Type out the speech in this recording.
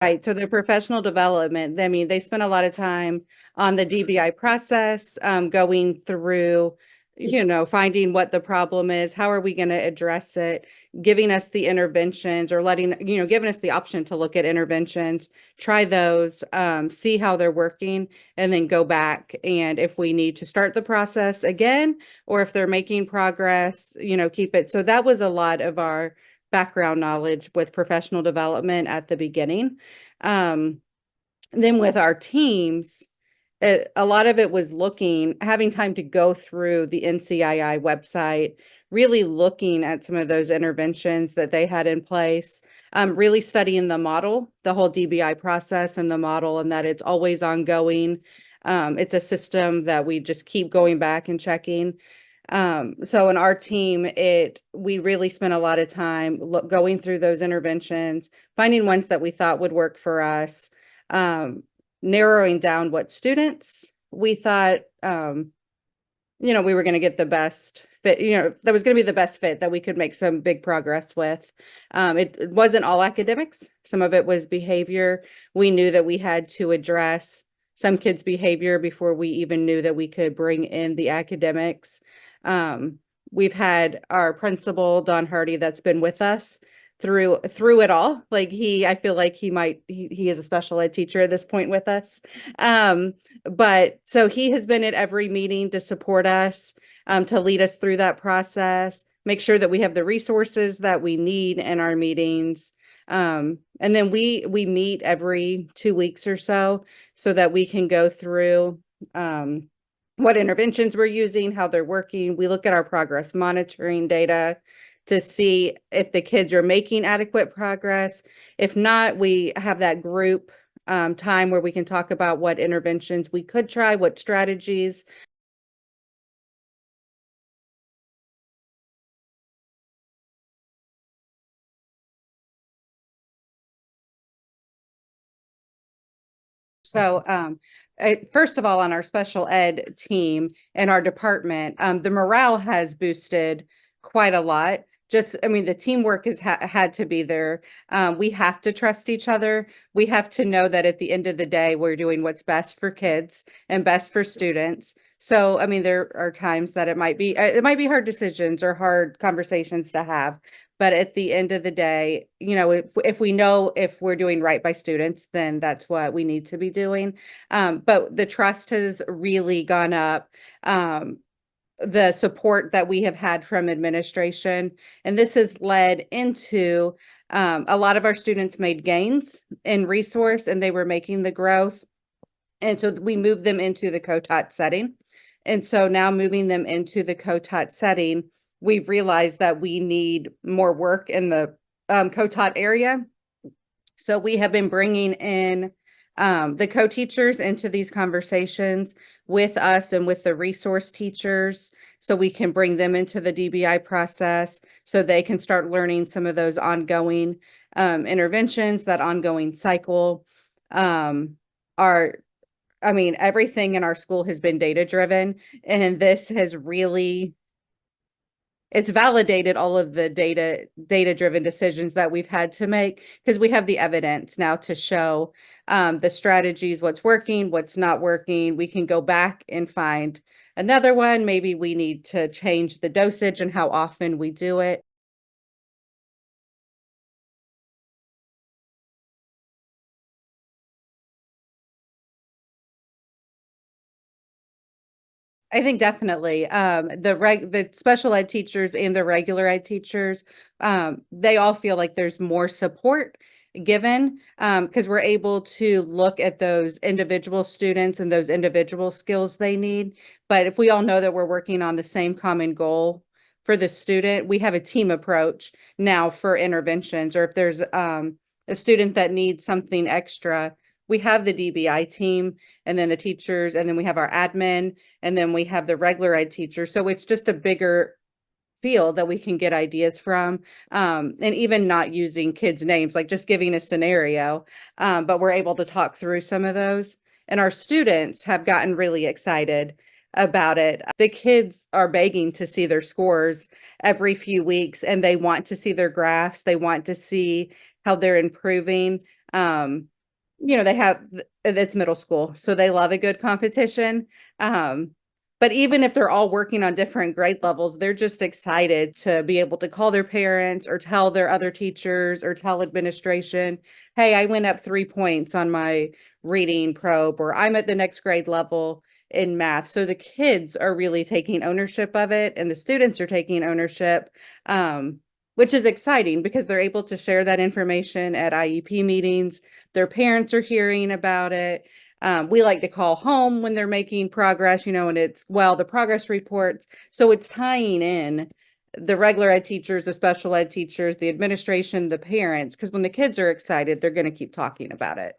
Right, so their professional development, I mean, they spend a lot of time on the DBI process, going through, finding what the problem is, how are we going to address it, giving us the interventions or giving us the option to look at interventions, try those, see how they're working, and then go back. And if we need to start the process again, or if they're making progress, keep it. So that was a lot of our background knowledge with professional development at the beginning. Um, then with our teams, a lot of it was having time to go through the NCII website, really looking at some of those interventions that they had in place, really studying the model, the whole DBI process and the model, and that it's always ongoing. It's a system that we just keep going back and checking. So in our team, we really spent a lot of time going through those interventions, finding ones that we thought would work for us, narrowing down what students we thought, we were going to get the best fit, that was going to be the best fit that we could make some big progress with. It wasn't all academics. Some of it was behavior. We knew that we had to address some kids' behavior before we even knew that we could bring in the academics. We've had our principal, Don Hardy, that's been with us through it all. Like I feel like he is a special ed teacher at this point with us. But so he has been at every meeting to support us, to lead us through that process, make sure that we have the resources that we need in our meetings. And then we meet every 2 weeks or so that we can go through, what interventions we're using, how they're working. We look at our progress monitoring data to see if the kids are making adequate progress. If not, we have that group time where we can talk about what interventions we could try, what strategies. So, first of all, on our special ed team and our department, the morale has boosted quite a lot. I mean, the teamwork has had to be there. We have to trust each other. We have to know that at the end of the day, we're doing what's best for kids and best for students. So, I mean, there are times that it might be hard decisions or hard conversations to have. But at the end of the day, if we know if we're doing right by students, then that's what we need to be doing. But the trust has really gone up. The support that we have had from administration, and this has led into, a lot of our students made gains in resource and they were making the growth. And so we moved them into the co-taught setting. And so now moving them into the co-taught setting, we've realized that we need more work in the co-taught area. So we have been bringing in the co-teachers into these conversations with us and with the resource teachers, so we can bring them into the DBI process so they can start learning some of those ongoing interventions, that ongoing cycle. I mean, everything in our school has been data driven, and this has really, it's validated all of the data driven decisions that we've had to make, because we have the evidence now to show the strategies, what's working, what's not working. We can go back and find another one. Maybe we need to change the dosage and how often we do it. I think definitely, the special ed teachers and the regular ed teachers, they all feel like there's more support given, because we're able to look at those individual students and those individual skills they need. But if we all know that we're working on the same common goal for the student, we have a team approach now for interventions. Or if there's a student that needs something extra, we have the DBI team, and then the teachers, and then we have our admin, and then we have the regular ed teacher. So it's just a bigger field that we can get ideas from, and even not using kids' names, like just giving a scenario, but we're able to talk through some of those. And our students have gotten really excited about it. The kids are begging to see their scores every few weeks, and they want to see their graphs. They want to see how they're improving. Um, they have it's middle school, so they love a good competition. Um, but even if they're all working on different grade levels, they're just excited to be able to call their parents or tell their other teachers or tell administration, hey, I went up 3 points on my reading probe, or I'm at the next grade level in math. So the kids are really taking ownership of it, and the students are taking ownership, which is exciting because they're able to share that information at IEP meetings. Their parents are hearing about it. We like to call home when they're making progress, and it's, well, the progress reports. So it's tying in the regular ed teachers, the special ed teachers, the administration, the parents, because when the kids are excited, they're going to keep talking about it.